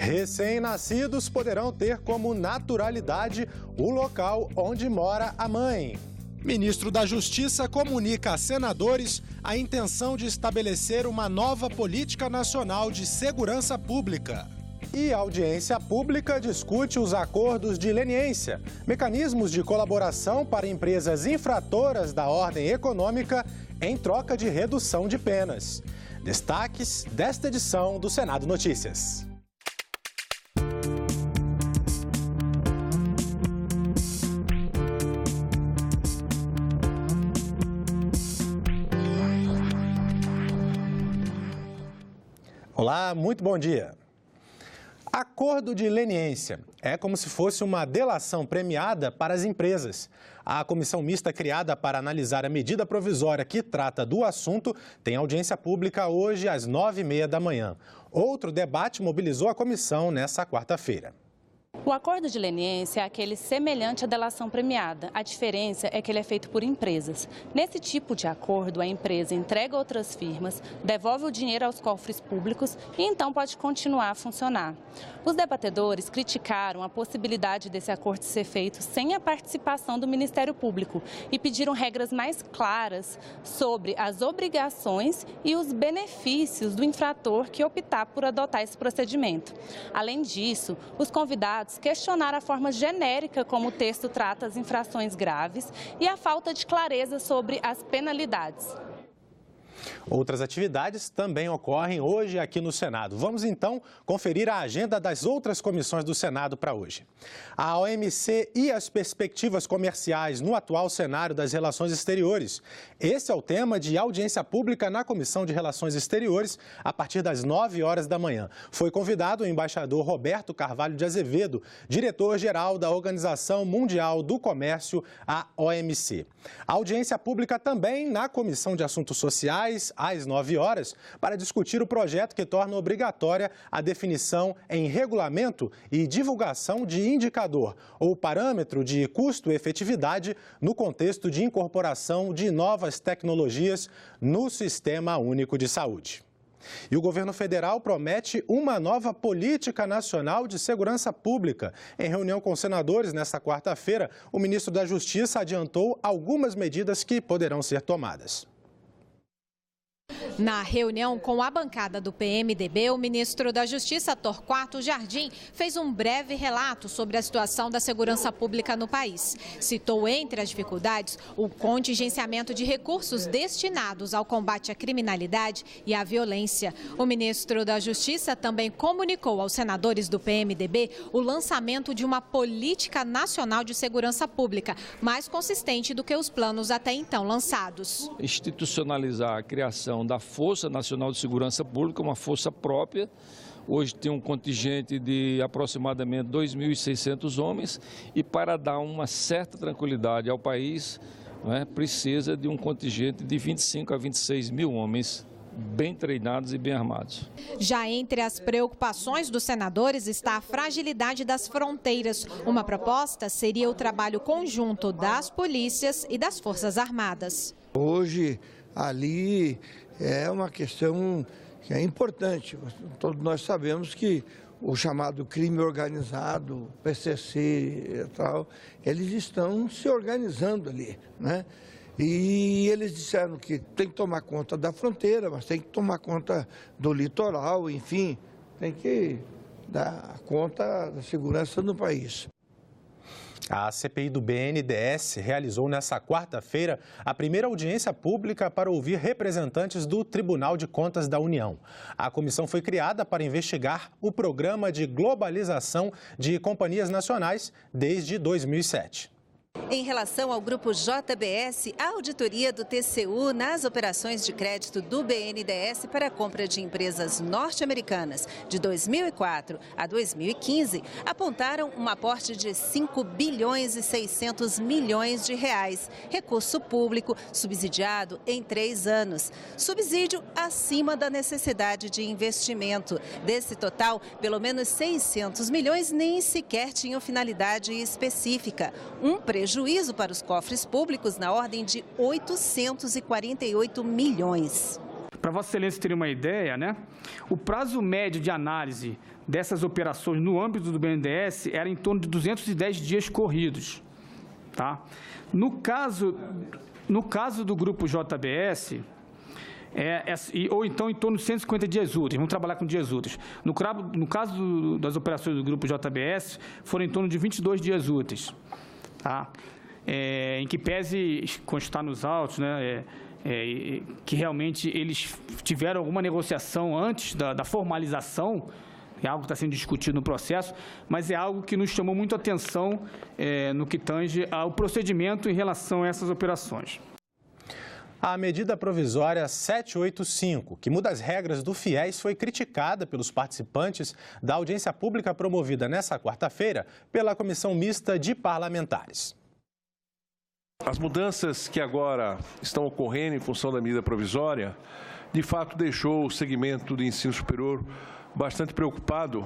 Recém-nascidos poderão ter como naturalidade o local onde mora a mãe. Ministro da Justiça comunica a senadores a intenção de estabelecer uma nova política nacional de segurança pública. E a audiência pública discute os acordos de leniência, mecanismos de colaboração para empresas infratoras da ordem econômica em troca de redução de penas. Destaques desta edição do Senado Notícias. Olá, muito bom dia. Acordo de leniência é como se fosse uma delação premiada para as empresas. A comissão mista criada para analisar a medida provisória que trata do assunto tem audiência pública hoje às 9h30 da manhã. Outro debate mobilizou a comissão nesta quarta-feira. O acordo de leniência é aquele semelhante à delação premiada. A diferença é que ele é feito por empresas. Nesse tipo de acordo, a empresa entrega a outras firmas, devolve o dinheiro aos cofres públicos e então pode continuar a funcionar. Os debatedores criticaram a possibilidade desse acordo ser feito sem a participação do Ministério Público e pediram regras mais claras sobre as obrigações e os benefícios do infrator que optar por adotar esse procedimento. Além disso, os convidados questionaram a forma genérica como o texto trata as infrações graves e a falta de clareza sobre as penalidades. Outras atividades também ocorrem hoje aqui no Senado. Vamos então conferir a agenda das outras comissões do Senado para hoje. A OMC e as perspectivas comerciais no atual cenário das relações exteriores. Esse é o tema de audiência pública na Comissão de Relações Exteriores a partir das 9h da manhã. Foi convidado o embaixador Roberto Carvalho de Azevedo, diretor-geral da Organização Mundial do Comércio, a OMC. A audiência pública também na Comissão de Assuntos Sociais, às 9h, para discutir o projeto que torna obrigatória a definição em regulamento e divulgação de indicador ou parâmetro de custo-efetividade no contexto de incorporação de novas tecnologias no Sistema Único de Saúde. E o governo federal promete uma nova política nacional de segurança pública. Em reunião com senadores nesta quarta-feira, o ministro da Justiça adiantou algumas medidas que poderão ser tomadas. Na reunião com a bancada do PMDB, o ministro da Justiça, Torquato Jardim, fez um breve relato sobre a situação da segurança pública no país. Citou entre as dificuldades o contingenciamento de recursos destinados ao combate à criminalidade e à violência. O ministro da Justiça também comunicou aos senadores do PMDB o lançamento de uma política nacional de segurança pública, mais consistente do que os planos até então lançados. Institucionalizar a criação da Força Nacional de Segurança Pública, uma força própria. Hoje tem um contingente de aproximadamente 2.600 homens e para dar uma certa tranquilidade ao país, precisa de um contingente de 25 a 26 mil homens bem treinados e bem armados. Já entre as preocupações dos senadores está a fragilidade das fronteiras. Uma proposta seria o trabalho conjunto das polícias e das Forças Armadas. Hoje, ali é uma questão que é importante. Todos nós sabemos que o chamado crime organizado, PCC e tal, eles estão se organizando ali, né? E eles disseram que tem que tomar conta da fronteira, mas tem que tomar conta do litoral, enfim, tem que dar conta da segurança no país. A CPI do BNDES realizou nesta quarta-feira a primeira audiência pública para ouvir representantes do Tribunal de Contas da União. A comissão foi criada para investigar o programa de globalização de companhias nacionais desde 2007. Em relação ao grupo JBS, a auditoria do TCU nas operações de crédito do BNDES para a compra de empresas norte-americanas de 2004 a 2015 apontaram um aporte de 5 bilhões e 600 milhões de reais, recurso público subsidiado em 3 anos. Subsídio acima da necessidade de investimento. Desse total, pelo menos 600 milhões nem sequer tinham finalidade específica. Um prejuízo para os cofres públicos na ordem de 848 milhões. Para Vossa Excelência ter uma ideia, o prazo médio de análise dessas operações no âmbito do BNDES era em torno de 210 dias corridos. Tá? No caso do grupo JBS, ou então em torno de 150 dias úteis, vamos trabalhar com dias úteis. No caso das operações do grupo JBS, foram em torno de 22 dias úteis, tá? Em que pese constar nos autos, né, que realmente eles tiveram alguma negociação antes da formalização, é algo que está sendo discutido no processo, mas é algo que nos chamou muito a atenção no que tange ao procedimento em relação a essas operações. A medida provisória 785, que muda as regras do FIES, foi criticada pelos participantes da audiência pública promovida nesta quarta-feira pela Comissão Mista de Parlamentares. As mudanças que agora estão ocorrendo em função da medida provisória, de fato deixou o segmento de ensino superior bastante preocupado,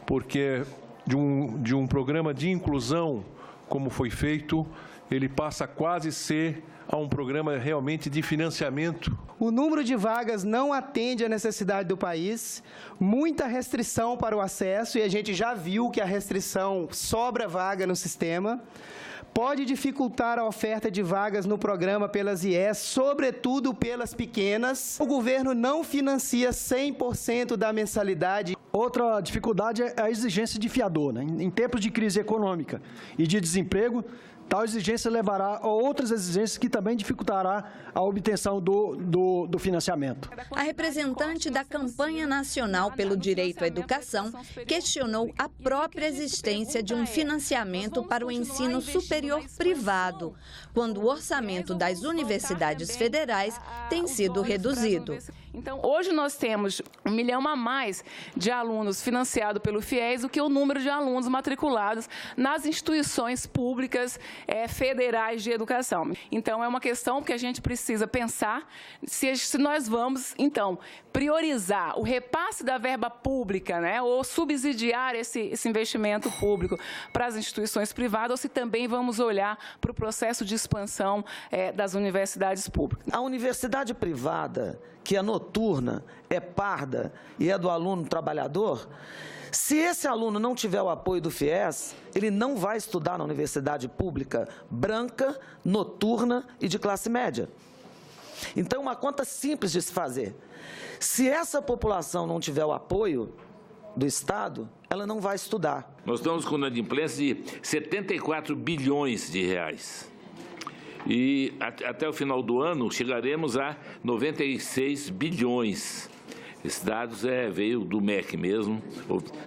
porque de um programa de inclusão, como foi feito, ele passa a quase ser a um programa realmente de financiamento. O número de vagas não atende à necessidade do país, muita restrição para o acesso, e a gente já viu que a restrição sobra vaga no sistema, pode dificultar a oferta de vagas no programa pelas IES, sobretudo pelas pequenas. O governo não financia 100% da mensalidade. Outra dificuldade é a exigência de fiador, né? Em tempos de crise econômica e de desemprego, tal exigência levará a outras exigências que também dificultará a obtenção do financiamento. A representante da campanha nacional pelo direito à educação questionou a própria existência de um financiamento para o ensino superior privado, quando o orçamento das universidades federais tem sido reduzido. Então, hoje nós temos 1 milhão a mais de alunos financiados pelo FIES do que o número de alunos matriculados nas instituições públicas federais de educação. Então, é uma questão que a gente precisa pensar se nós vamos, então, priorizar o repasse da verba pública, né, ou subsidiar esse investimento público para as instituições privadas, ou se também vamos olhar para o processo de expansão das universidades públicas. A universidade privada, que é noturna, é parda e é do aluno trabalhador, se esse aluno não tiver o apoio do FIES, ele não vai estudar na universidade pública branca, noturna e de classe média. Então, uma conta simples de se fazer. Se essa população não tiver o apoio do Estado, ela não vai estudar. Nós estamos com uma inadimplência de 74 bilhões de reais. E até o final do ano chegaremos a 96 bilhões. Esses dados veio do MEC mesmo,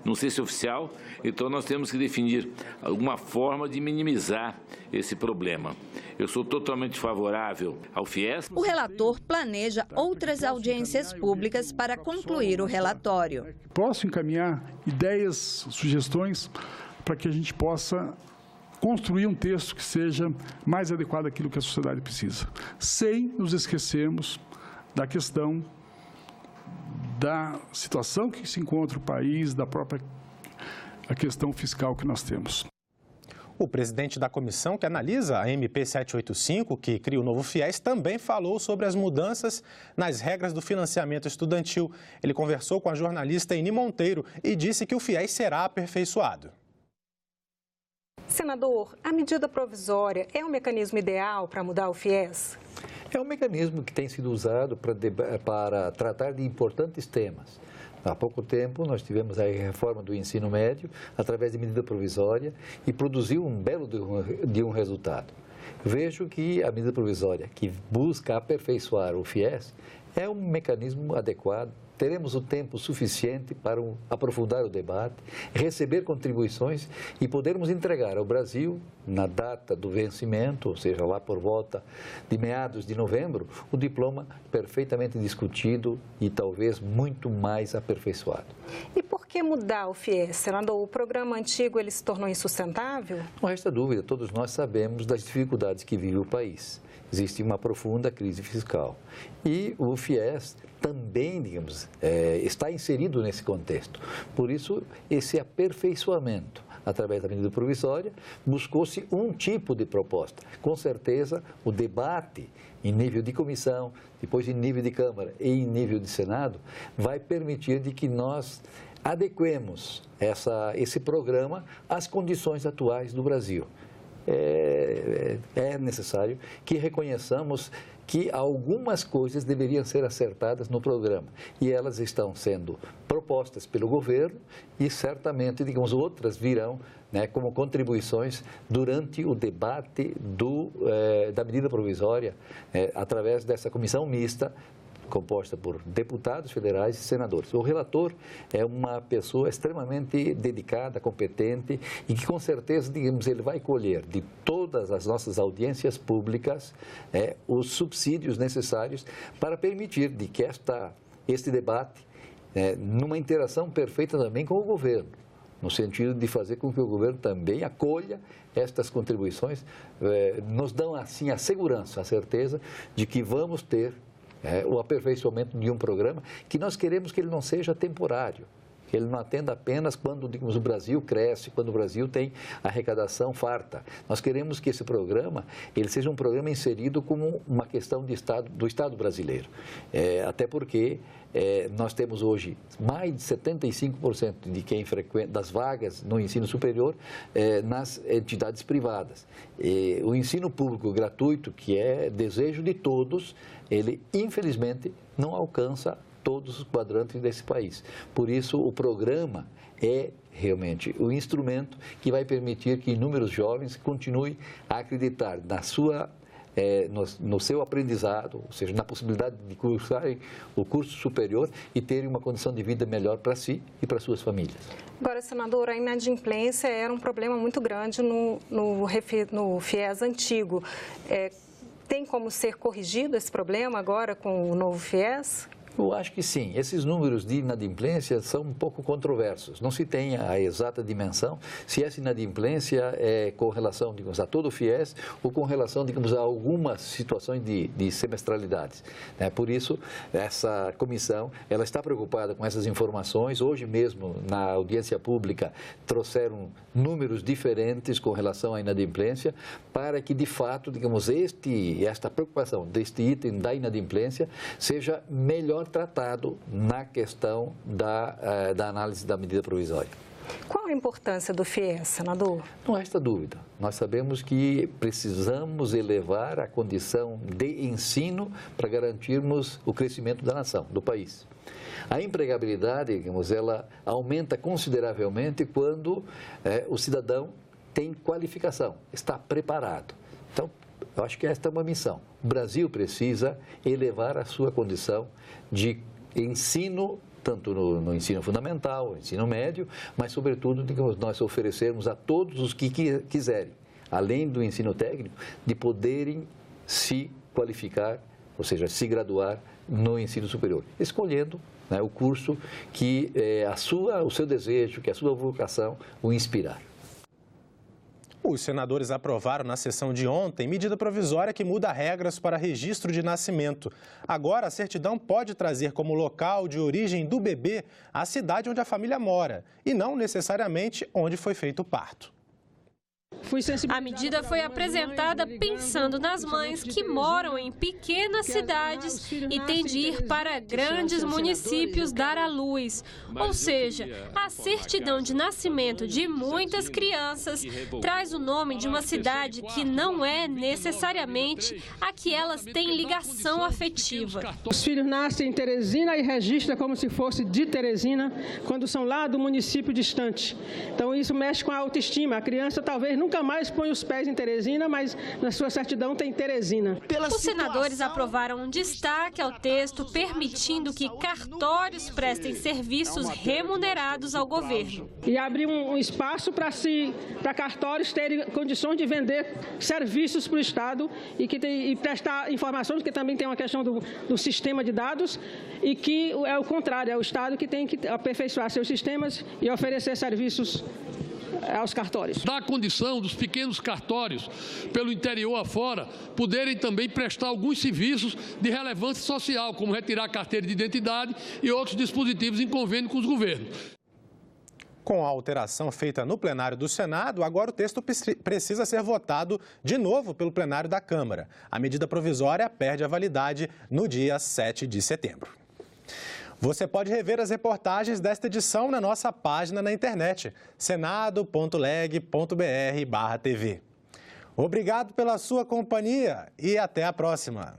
não sei se é oficial, então nós temos que definir alguma forma de minimizar esse problema. Eu sou totalmente favorável ao FIES. O relator planeja outras audiências públicas para concluir o relatório. Posso encaminhar ideias, sugestões, para que a gente possa construir um texto que seja mais adequado àquilo que a sociedade precisa, sem nos esquecermos da questão da situação que se encontra o país, da própria a questão fiscal que nós temos. O presidente da comissão que analisa a MP 785, que cria o novo FIES, também falou sobre as mudanças nas regras do financiamento estudantil. Ele conversou com a jornalista Eni Monteiro e disse que o FIES será aperfeiçoado. Senador, a medida provisória é um mecanismo ideal para mudar o FIES? É um mecanismo que tem sido usado para tratar de importantes temas. Há pouco tempo, nós tivemos a reforma do ensino médio através de medida provisória e produziu um belo de um resultado. Vejo que a medida provisória que busca aperfeiçoar o FIES é um mecanismo adequado. Teremos o tempo suficiente para aprofundar o debate, receber contribuições e podermos entregar ao Brasil, na data do vencimento, ou seja, lá por volta de meados de novembro, o diploma perfeitamente discutido e talvez muito mais aperfeiçoado. E por que mudar o FIES, senador? O programa antigo ele se tornou insustentável? Não resta dúvida, todos nós sabemos das dificuldades que vive o país. Existe uma profunda crise fiscal e o FIES também, digamos, está inserido nesse contexto. Por isso, esse aperfeiçoamento, através da medida provisória, buscou-se um tipo de proposta. Com certeza, o debate em nível de comissão, depois em nível de Câmara e em nível de Senado, vai permitir de que nós adequemos esse programa às condições atuais do Brasil. É necessário que reconheçamos que algumas coisas deveriam ser acertadas no programa e elas estão sendo propostas pelo governo e certamente, digamos, outras virão, né, como contribuições durante o debate da medida provisória através dessa comissão mista composta por deputados federais e senadores. O relator é uma pessoa extremamente dedicada, competente e que com certeza, digamos, ele vai colher de todas as nossas audiências públicas os subsídios necessários para permitir de que este debate, numa interação perfeita também com o governo, no sentido de fazer com que o governo também acolha estas contribuições, nos dão assim a segurança, a certeza de que vamos ter o aperfeiçoamento de um programa que nós queremos que ele não seja temporário, que ele não atenda apenas quando, digamos, o Brasil cresce, quando o Brasil tem arrecadação farta. Nós queremos que esse programa ele seja um programa inserido como uma questão do Estado brasileiro. Até porque nós temos hoje mais de 75% de quem frequenta das vagas no ensino superior nas entidades privadas. O ensino público gratuito, que é desejo de todos, ele infelizmente não alcança todos os quadrantes desse país. Por isso, o programa é realmente o instrumento que vai permitir que inúmeros jovens continuem a acreditar no seu aprendizado, ou seja, na possibilidade de cursarem o curso superior e terem uma condição de vida melhor para si e para suas famílias. Agora, senador, a inadimplência era um problema muito grande no FIES antigo. Tem como ser corrigido esse problema agora com o novo FIES? Eu acho que sim. Esses números de inadimplência são um pouco controversos. Não se tem a exata dimensão se essa inadimplência é com relação, digamos, a todo o FIES ou com relação, digamos, a algumas situações de semestralidades. Por isso, essa comissão ela está preocupada com essas informações. Hoje mesmo, na audiência pública, trouxeram números diferentes com relação à inadimplência para que, de fato, digamos, esta preocupação deste item da inadimplência seja melhor tratado na questão da análise da medida provisória. Qual a importância do FIES, senador? Não resta dúvida. Nós sabemos que precisamos elevar a condição de ensino para garantirmos o crescimento da nação, do país. A empregabilidade, digamos, ela aumenta consideravelmente quando o cidadão tem qualificação, está preparado. Então, eu acho que esta é uma missão. O Brasil precisa elevar a sua condição de ensino, tanto no ensino fundamental, no ensino médio, mas, sobretudo, digamos, nós oferecermos a todos os que quiserem, além do ensino técnico, de poderem se qualificar, ou seja, se graduar no ensino superior, escolhendo o curso que o seu desejo, que a sua vocação o inspirar. Os senadores aprovaram na sessão de ontem medida provisória que muda regras para registro de nascimento. Agora, a certidão pode trazer como local de origem do bebê a cidade onde a família mora e não necessariamente onde foi feito o parto. A medida foi apresentada pensando nas mães que moram em pequenas cidades e têm de ir para grandes municípios dar à luz. Ou seja, a certidão de nascimento de muitas crianças traz o nome de uma cidade que não é necessariamente a que elas têm ligação afetiva. Os filhos nascem em Teresina e registram como se fosse de Teresina quando são lá do município distante. Então isso mexe com a autoestima. A criança talvez nunca mais põe os pés em Teresina, mas na sua certidão tem Teresina. Os senadores aprovaram um destaque ao texto permitindo que cartórios prestem serviços remunerados ao governo. E abrir um espaço para cartórios terem condições de vender serviços para o Estado e prestar informações, porque também tem uma questão do sistema de dados e que é o contrário, é o Estado que tem que aperfeiçoar seus sistemas e oferecer serviços aos cartórios. Dá a condição dos pequenos cartórios, pelo interior afora, poderem também prestar alguns serviços de relevância social, como retirar a carteira de identidade e outros dispositivos em convênio com os governos. Com a alteração feita no plenário do Senado, agora o texto precisa ser votado de novo pelo plenário da Câmara. A medida provisória perde a validade no dia 7 de setembro. Você pode rever as reportagens desta edição na nossa página na internet, senado.leg.br/TV. Obrigado pela sua companhia e até a próxima.